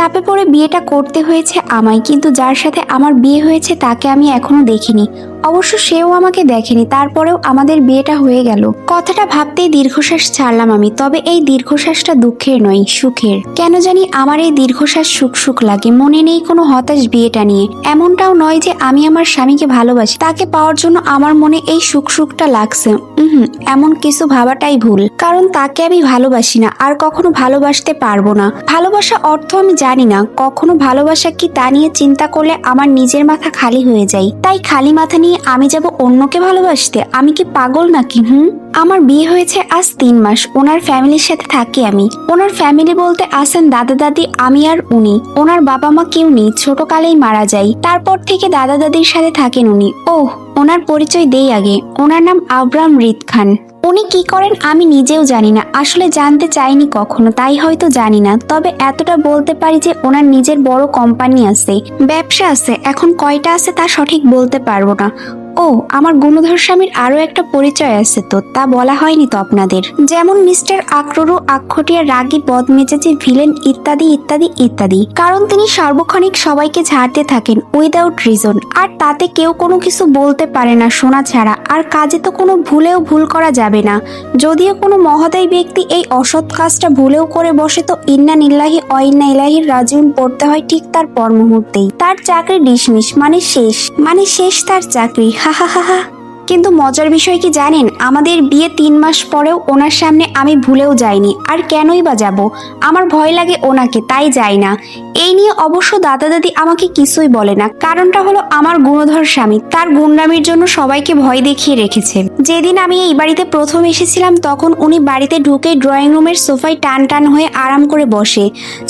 চাপে পড়ে বিয়েটা করতে হয়েছে আমায়, কিন্তু যার সাথে আমার বিয়ে হয়েছে তাকে আমি এখনো দেখিনি। অবশ্য সেও আমাকে দেখেনি, তারপরেও আমাদের বিয়েটা হয়ে গেল। কথাটা ভাবতেই দীর্ঘশ্বাস ছাড়লাম আমি। তবে এই দীর্ঘশ্বাসটা দুঃখের নয়, সুখের। কেন জানি আমার এই দীর্ঘশ্বাস সুখ সুখ লাগে। মনে নেই কোনো হতাশ বিয়েটা নিয়ে। এমনটাও নয় যে আমি আমার স্বামীকে ভালোবাসি, তাকে পাওয়ার জন্য আমার মনে এই সুখ সুখটা লাগছে। এমন কিছু ভাবাটাই ভুল, কারণ তাকে আমি ভালোবাসি না, আর কখনো ভালোবাসতে পারবো না। ভালোবাসা অর্থ আমি জানি না, কখনো ভালোবাসা কি তা নিয়ে চিন্তা করলে আমার নিজের মাথা খালি হয়ে যায়। তাই খালি মাথা নিয়ে আমি যাব অন্যকে ভালোবাসতে? আমি কি পাগল নাকি? আমার বিয়ে হয়েছে আজ 3 মাস। ওনার ফ্যামিলির সাথে থাকি আমি। ওনার ফ্যামিলি বলতে আছেন দাদা দাদি, আমি আর উনি। ওনার বাবা মা কেউ নেই, ছোটকালেই মারা যায়। তারপর থেকে দাদা দাদির সাথে থাকেন উনি। ওনার পরিচয় দেই আগে। ওনার নাম আব্রাহাম রিদ খান। উনি কি করেন আমি নিজেও জানি না, আসলে জানতে চাইনি কখনো, তাই হয়তো জানি না। তবে এতটা বলতে পারি যে ওনার নিজের বড় কোম্পানি আছে, ব্যবসা আছে। এখন কয়টা আছে তা সঠিক বলতে পারবো না। আমার গুণধর স্বামীর আরো একটা পরিচয় আছে, তো তা বলা হয়নি তো আপনাদের। যেমন মিস্টার আক্ররু, আক্ষটিয়া, রাগী, বদমেজাজি, ভিলেন, ইত্যাদি ইত্যাদি ইত্যাদি। কারণ তিনি সার্বক্ষণিক সবাইকে ঝাড়তে থাকেন উইদাউট রিজন, আর তাতে কেউ কোনো কিছু বলতে পারে না শোনা ছাড়া। আর কাজে তো কোনো ভুলেও ভুল করা যাবে না। যদিও কোনো মহোদয় ব্যক্তি এই অসৎ কাজটা ভুলেও করে বসে, তো ইন্না নিল্লাহি অইন্না ইলাইহি রাজিউন পড়তে হয় ঠিক তার পর মুহূর্তেই। তার চাকরি ডিসমিস, মানে শেষ তার চাকরি। হা। কিন্তু মজার বিষয় কি জানেন, আমাদের বিয়ে 3 মাস পরেও ওনার সামনে আমি ভুলেও যাইনি। আর কেনই বা যাব? আমার ভয় লাগে ওনাকে, তাই যাই না। এই নিয়ে অবশ্য দাদা দাদি আমাকে কিছুই বলে না। কারণটা হলো আমার গুণধর স্বামী তার গুন্ডামির জন্য সবাইকে ভয় দেখিয়ে রেখেছে। যেদিন আমি এই বাড়িতে প্রথম এসেছিলাম, তখন উনি বাড়িতে ঢুকে ড্রয়িং রুমের সোফায় টান টান হয়ে আরাম করে বসে।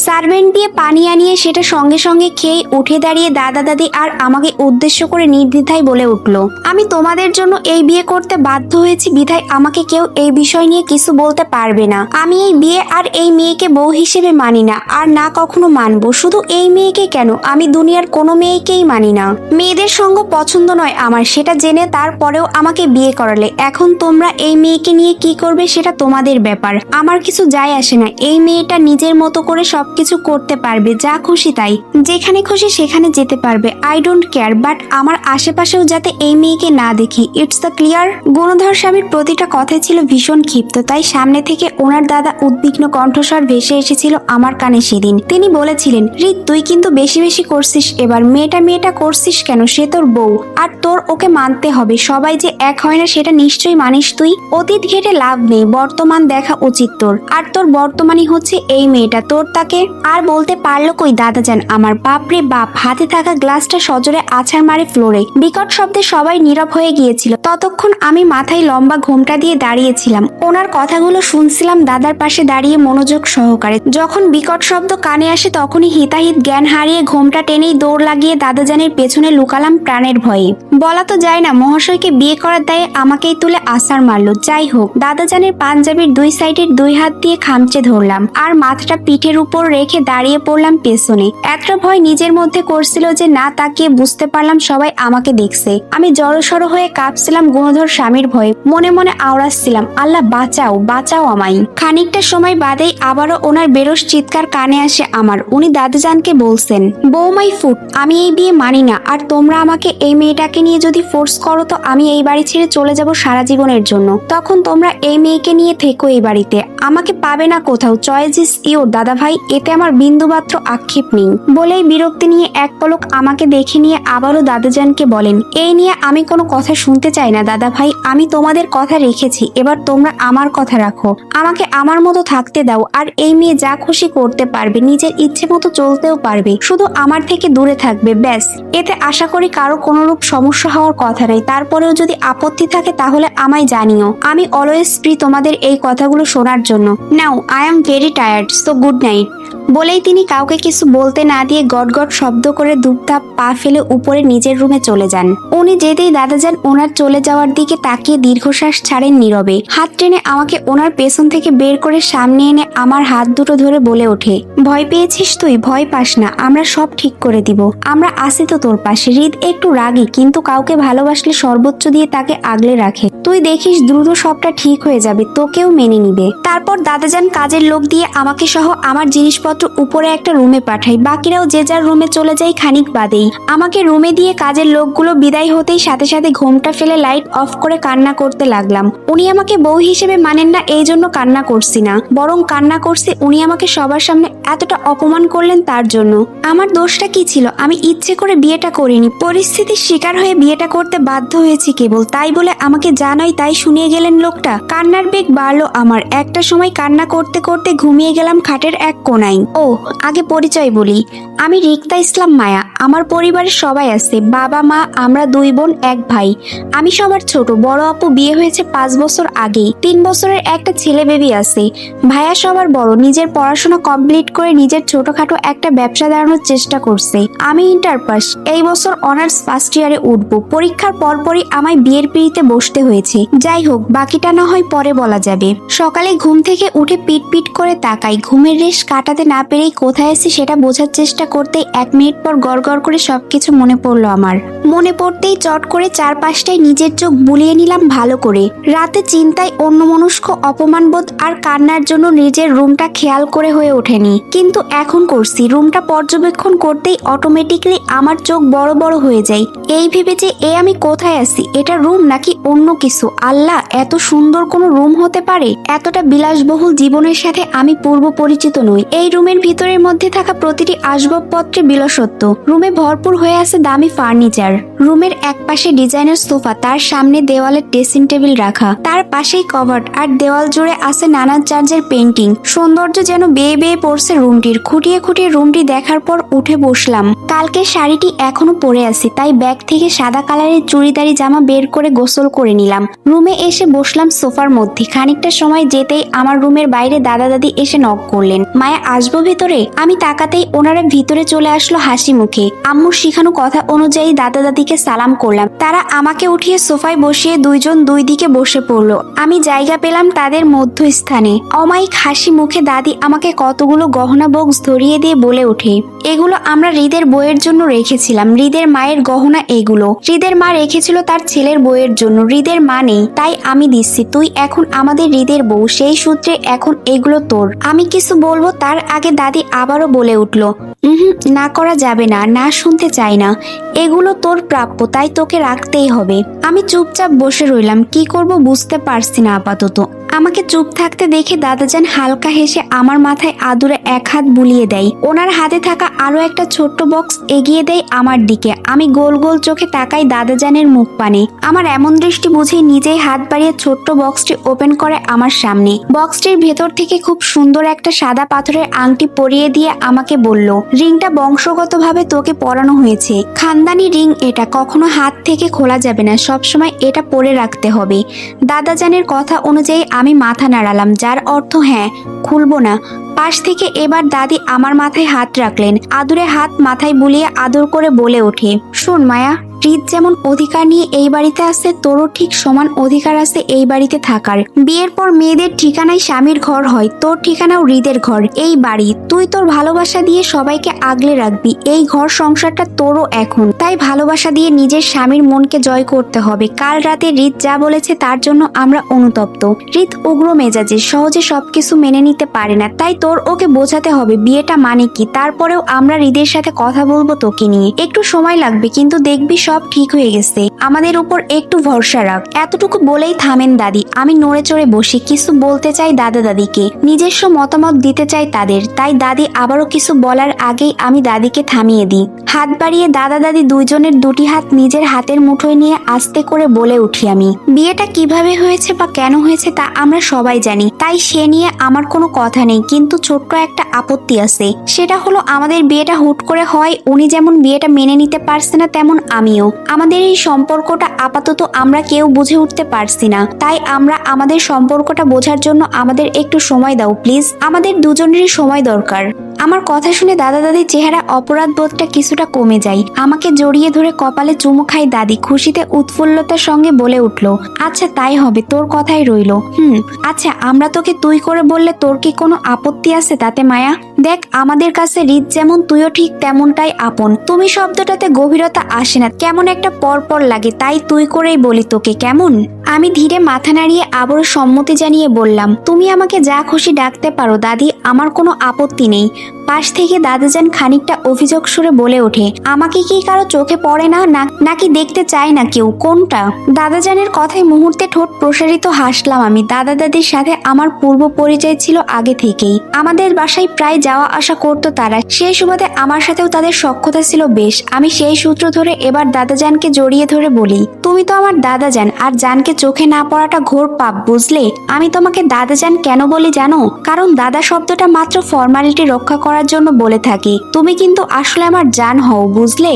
সার্ভেন্ট দিয়ে পানি আনিয়ে সেটা সঙ্গে সঙ্গে খেয়ে উঠে দাঁড়িয়ে দাদা দাদি আর আমাকে উদ্দেশ্য করে নির্দ্বিধায় বলে উঠলো, আমি তোমাদের জন্য এই বিয়ে করতে বাধ্য হয়েছি, বিধায় আমাকে কেউ এই বিষয় নিয়ে কিছু বলতে পারবে না। আমি এই বিয়ে আর এই মেয়েকে বউ হিসেবে মানি না, আর না কখনো মানবো। শুধু এই মেয়েকে কেন, আমি দুনিয়ার কোনো মেয়েকেই মানি না। মেয়েদের সঙ্গ পছন্দ নয় আমার, সেটা জেনে তারপরেও আমাকে বিয়ে করালে। এখন তোমরা এই মেয়েকে নিয়ে কি করবে সেটা তোমাদের ব্যাপার, আমার কিছু যায় আসে না। এই মেয়েটা নিজের মতো করে সবকিছু করতে পারবে, যা খুশি তাই, যেখানে খুশি সেখানে যেতে পারবে। আই ডোন্ট কেয়ার, বাট আমার আশেপাশেও যাতে এই মেয়েকে না দেখি। It's the clear. গুণধর স্বামীর প্রতিটা কথাই ছিল ভীষণ ক্ষিপ্ত, তাই সামনে থেকে ওনার দাদা উদ্বিগ্ন কণ্ঠস্বর ভেসে এসেছিল আমার কানে সেদিন। তিনি বলেছিলেন, রিত তুই কিন্তু বেশি বেশি করছিস এবার। মেয়েটা করছিস কেন? সে তোর বউ, আর তোর ওকে মানতে হবে। সবাই যে এক হয় না সেটা নিশ্চয়ই মানিস তুই। অতীত ঘেটে লাভ নেই, বর্তমান দেখা উচিত তোর। আর তোর বর্তমানই হচ্ছে এই মেয়েটা, তোর তাকে। আর বলতে পারলো কই দাদা যান আমার। বাপরে বাপ! হাতে থাকা গ্লাসটা সজোরে আছাড় মারে ফ্লোরে। বিকট শব্দে সবাই নীরব হয়ে গিয়েছিল। ততক্ষণ আমি মাথায় লম্বা ঘোমটা দিয়ে দাঁড়িয়েছিলাম, ওনার কথাগুলো শুনছিলাম দাদার পাশে দাঁড়িয়ে মনোযোগ সহকারে। যখন বিকট শব্দ কানে আসে, তখনই হিতাহিত জ্ঞান হারিয়ে ঘোমটা টেনেই দৌড় লাগিয়ে দাদাজানের পেছনে লুকালাম প্রাণের ভয়ে। বলা তো যায় না, মহাশয়কে বিয়ে করার দায়ে আমাকেই তুলে আছাড় মারলো। যাই হোক, দাদাজানের পাঞ্জাবির 2 সাইডের 2 হাত দিয়ে খামচে ধরলাম, আর মাথাটা পিঠের উপর রেখে দাঁড়িয়ে পড়লাম পেছনে। এতটা ভয় নিজের মধ্যে করছিল যে না তাকিয়ে বুঝতে পারলাম সবাই আমাকে দেখছে। আমি জড়সড় হয়ে কাঁপছিলাম গুণধর স্বামীর ভয়ে। মনে মনে আওড়াচ্ছিলাম, আল্লাহ বাঁচাও, বাঁচাও আমায়। খানিকটা সময় বাদেই আবারও ওনার বেরোস চিৎকার কানে আসে আমার। উনি দাদাজানকে বলছেন, বৌমাই ফুট, আমি এই বিয়ে মানি না। আর তোমরা আমাকে এই মেয়েটাকে নিয়ে যদি ফোর্স করো, তো আমি এই বাড়ি ছেড়ে চলে যাব সারা জীবনের জন্য। তখন তোমরা এই মেয়েকে নিয়ে থেকো এই বাড়িতে, আমাকে পাবে না কোথাও। চয়েস ইজ ইওর দাদা ভাই, এতে আমার বিন্দুমাত্র আক্ষেপ নেই। বলেই বিরক্তি নিয়ে এক পলক আমাকে দেখে নিয়ে আবারও দাদাজানকে বলেন, এই নিয়ে আমি কোনো কথা শুনতে চাই না দাদা ভাই। আমি তোমাদের কথা রেখেছি, এবার তোমরা আমার কথা রাখো। আমাকে আমার মতো থাকতে দাও। আর এই মেয়ে যা খুশি করতে পারবে, নিজের ইচ্ছে মতো চলতেও পারবে, শুধু আমার থেকে দূরে থাকবে, ব্যাস। এতে আশা করি কারো কোনোরূপ সমস্যা হওয়ার কথা নেই। তারপরেও যদি আপত্তি থাকে তাহলে আমায় জানিও। আমি অলওয়েজ ফ্রি তোমাদের এই কথাগুলো শোনার জন্য। Now I am very tired, so good night. বলেই তিনি কাউকে কিছু বলতে না দিয়ে গটগট শব্দ করে দুপধাপ পা ফেলে উপরে নিজের রুমে চলে যান। উনি যেতেই দাদাজান ওনার চলে যাওয়ার দিকে তাকিয়ে দীর্ঘশ্বাস ছাড়েন নীরবে। হাত টেনে আমাকে ওনার পেছন থেকে বের করে সামনে এনে আমার হাত দুটো ধরে বলে ওঠে, ভয় পেয়েছিস তুই? ভয় পাস না, আমরা সব ঠিক করে দিব। আমরা আছি তো তোর পাশে। হৃদ একটু রাগী, কিন্তু কাউকে ভালোবাসলে সর্বোচ্চ দিয়ে তাকে আগলে রাখে। তুই দেখিস দ্রুত সবটা ঠিক হয়ে যাবে, তোকেও মেনে নিবে। তারপর দাদাজান কাজের লোক দিয়ে আমাকে সহ আমার জিনিসপত্র উপরে একটা রুমে পাঠাই। বাকিরাও যে যার রুমে চলে যায় খানিক বাদেই। আমাকে রুমে দিয়ে কাজের লোকগুলো বিদায় হতেই সাথে সাথে ঘোমটা ফেলে লাইট অফ করে কান্না করতে লাগলাম। উনি আমাকে বউ হিসেবে মানেন না, এই জন্য কান্না করছি না, বরং কান্না করছি উনি আমাকে সবার সামনে এতটা অপমান করলেন তার জন্য। আমার দোষটা কি ছিল? আমি ইচ্ছে করে বিয়েটা করিনি, পরিস্থিতির শিকার হয়ে বিয়েটা করতে বাধ্য হয়েছি কেবল। তাই বলে আমাকে জানাই তাই শুনিয়ে গেলেন লোকটা। কান্নার বেগ বাড়লো আমার। একটা সময় কান্না করতে করতে ঘুমিয়ে গেলাম খাটের এক কোনায়। ও আগে পরিচয় বলি, আমি রিক্তা ইসলাম মায়া। আমার পরিবারের সবাই আছে, বাবা মা, আমরা 2 বোন 1 ভাই। আমি সবার ছোট। বড় আপু বিয়ে হয়েছে 5 বছর আগেই, 3 বছরের একটা ছেলে বেবি আছে। ভাইয়া সবার বড়, নিজের পড়াশোনা কমপ্লিট করে নিজের ছোটখাটো একটা ব্যবসা দাঁড়ানোর চেষ্টা করছে। আমি ইন্টার পাস, এই বছর অনার্স ফার্স্ট ইয়ারে উঠবো। পরীক্ষার পরপরই আমায় বিয়ের পিড়িতে বসতে হয়েছে। যাই হোক, বাকিটা না হয় পরে বলা যাবে। সকালে ঘুম থেকে উঠে পিট পিট করে তাকাই। ঘুমের রেশ কাটাতে না পেরেই কোথায় আছি সেটা বোঝার চেষ্টা করতেই 1 মিনিট পর গড়গড় করে সবকিছু মনে পড়লো আমার। মনে পড়তেই চট করে চারপাশটায় নিজের চোখ বুলিয়ে নিলাম ভালো করে। রাতে চিন্তায় অন্যমনস্ক, অপমানবোধ আর কান্নার জন্য নিজের রুমটা খেয়াল করে হয়ে ওঠেনি, কিন্তু এখন করছি। রুমটা পর্যবেক্ষণ করতেই অটোমেটিকলি আমার চোখ বড় বড় হয়ে যায়। এই ভেবে যে আমি কোথায় আছি, এটা রুম নাকি অন্য কিছু। আল্লাহ, এত সুন্দর কোনো রুম হতে পারে? এতটা বিলাসবহুল জীবনের সাথে আমি পূর্ব পরিচিত নই। এই রুমের ভিতরের মধ্যে থাকা প্রতিটি আসবাবপত্রে বিলসত্ব। রুমে ভরপুর হয়ে আছে দামি ফার্নিচার। রুমের এক পাশে ডিজাইনার সোফা, তার সামনে দেওয়ালে ড্রেসিং টেবিল রাখা, তার পাশেই কভার্ড, আর দেওয়াল জুড়ে আছে নানান চার্জের পেন্টিং। সৌন্দর্য যেন বেয়ে বেয়ে পড়ছে রুমটির। খুঁটিয়ে খুঁটিয়ে রুমটি দেখার পর উঠে বসলাম। কালকের শাড়িটি এখনো পরে আছি, তাই ব্যাগ থেকে সাদা কালারের চুড়িদারি জামা বের করে গোসল করে নিলাম। রুমে এসে বসলাম সোফার মধ্যে। খানিকটা সময় যেতেই আমার রুমের বাইরে দাদা দাদি এসে নক করলেন। মায়া, আসবো ভেতরে? আমি তাকাতেই ওনারা ভিতরে চলে আসলো হাসি মুখে। আম্মুর শিখানো কথা অনুযায়ী দাদা দাদিকে সালাম করলাম। তারা আমাকে উঠিয়ে সোফায় বসিয়ে 2 জন 2 দিকে বসে পড়লো। আমি জায়গা পেলাম তাদের মধ্যস্থানে। অমায়িক হাসি মুখে দাদি আমাকে কতগুলো গহনা বক্স ধরিয়ে দিয়ে বলে ওঠে, এগুলো আমরা হৃদের বইয়ের জন্য রেখেছিলাম। হৃদের মায়ের গহনা এগুলো। হৃদের মা রেখেছিল তার ছেলের বইয়ের জন্য। হৃদের মা নেই, তাই আমি দিচ্ছি। তুই এখন আমাদের হৃদের বউ, সেই সূত্রে এখন এগুলো তোর। আমি কিছু বলবো তার আগে দাদি আবারও বলে উঠল, না করা যাবে না, না শুনতে চাই না। এগুলো তোর প্রাপ্য, তাই তোকে রাখতেই হবে। আমি চুপচাপ বসে রইলাম। কি করব বুঝতে পারছি না আপাতত। আমাকে চুপ থাকতে দেখে দাদাজান হালকা হেসে আমার মাথায় আদুরে এক হাত বুলিয়ে দেয়। ওনার হাতে থাকা আরো একটা ছোট্ট বক্স এগিয়ে দেয় আমার দিকে। আমি গোল গোল চোখে তাকাই দাদাজানের মুখ পানে। আমার এমন দৃষ্টি বুঝে নিজেই হাত বাড়িয়ে ছোট্ট বক্সটি ওপেন করে আমার সামনে। বক্সটির ভেতর থেকে খুব সুন্দর একটা সাদা পাথরের আংটি পরিয়ে দিয়ে আমাকে বলল, রিংটা বংশগতভাবে তোকে পরানো হয়েছে। খানদানি রিং এটা, কখনো হাত থেকে খোলা যাবে না, সবসময় এটা পরে রাখতে হবে। দাদাজানের কথা অনুযায়ী আমি মাথা নাড়ালাম, যার অর্থ হ্যাঁ, খুলবো না। পাশ থেকে এবার দাদি আমার মাথায় হাত রাখলেন। আদুরে হাত মাথায় বুলিয়ে আদর করে বলে ওঠে, শোন মায়া, হৃদ যেমন অধিকার নিয়ে এই বাড়িতে আছে, তোরও ঠিক সমান অধিকার আছে এই বাড়িতে থাকার। বিয়ের পর মেয়েদের ঠিকানায় স্বামীর ঘর হয়, তোর ঠিকানাও হৃদের ঘর, এই বাড়ি। তুই তোর ভালোবাসা দিয়ে সবাইকে আগলে রাখবি। এই ঘর সংসারটা তোরও এখন, তাই ভালোবাসা দিয়ে নিজের স্বামীর মনকে জয় করতে হবে। কাল রাতে হৃদ যা বলেছে তার জন্য আমরা অনুতপ্ত। হৃদ উগ্র মেজাজে, সহজে সবকিছু মেনে নিতে পারে না, তাই তোর ওকে বোঝাতে হবে বিয়েটা মানে কি। তারপরেও আমরা হৃদের সাথে কথা বলবো তোকে নিয়ে। একটু সময় লাগবে, কিন্তু দেখবি সব ঠিক হয়ে গেছে। আমাদের উপর একটু ভরসা রাখ। এতটুকু বলেই থামেন দাদি। আমি নড়ে চড়ে বসি, কিছু বলতে চাই দাদা দাদিকে, নিজস্ব মতামত দিতে চাই তাদের। তাই দাদি আবারও কিছু বলার আগেই আমি দাদিকে থামিয়ে দিই। হাত বাড়িয়ে দাদা দাদি 2 জনের 2টি হাত নিজের হাতের মুঠোয় নিয়ে আস্তে করে বলে উঠি আমি, বিয়েটা কিভাবে হয়েছে বা কেন হয়েছে তা আমরা সবাই জানি, তাই সে নিয়ে আমার কোনো কথা নেই। কিন্তু ছোট্ট একটা আপত্তি আছে, সেটা হলো আমাদের বিয়েটা হুট করে হয়। উনি যেমন বিয়েটা মেনে নিতে পারছে না, তেমন আমিও। আমাদের এই সম্পর্কটা আপাতত আমরা কেউ বুঝে উঠতে পারছি না, তাই আমরা আমাদের সম্পর্কটা বোঝার জন্য আমাদের একটু সময় দাও প্লিজ। আমাদের দুজনেরই সময় দরকার। আমার কথা শুনে দাদা দাদির চেহারা অপরাধ বোধটা কিছুটা কমে যায়। আমাকে জড়িয়ে ধরে কপালে চুমু খাই দাদি, খুশিতে উৎফুল্লতার সঙ্গে বলে উঠলো, আচ্ছা তাই হবে, তোর কথাই রইলো। আচ্ছা, আমরা তোকে তুই করে বললে তোর কি কোনো আপত্তি আছে তাতে মায়া? দেখ, আমাদের কাছে রিত যেমন, তুইও ঠিক তেমনটাই আপন। তুমি শব্দটাতে গভীরতা আসে না, কেমন একটা পরপর লাগে, তাই তুই করেই বলি তোকে, কেমন? আমি ধীরে মাথা নাড়িয়ে আবারও সম্মতি জানিয়ে বললাম, তুমি আমাকে যা খুশি ডাকতে পারো দাদি, আমার কোনো আপত্তি নেই। পাশ থেকে দাদাজান খানিকটা অভিযোগ সুরে বলে ওঠে, আমাকে কি কারো চোখে পড়ে না, নাকি দেখতে চায় না কেউ, কোনটা? দাদাজানের কথায় মুহূর্তে ঠোঁট প্রসারিত হাসলাম আমি। দাদা দাদির সাথে আমার পূর্ব পরিচয় ছিল আগে থেকেই, আমাদের বাসায় প্রায় যাওয়া আসা করতো তারা, সেই সুবাদে আমার সাথেও তাদের সখ্যতা ছিল বেশ। আমি সেই সূত্র ধরে এবার দাদাজানকে জড়িয়ে ধরে বলি, তুমি তো আমার দাদাজান, আর জানকে চোখে না পড়াটা ঘোর পাপ, বুঝলে? আমি তোমাকে দাদাজান কেন বলি জানো? কারণ দাদা শব্দটা মাত্র ফর্মালিটি রক্ষা করার জন্য বলে থাকি, তুমি কিন্তু আসলে আমার জান হও, বুঝলে?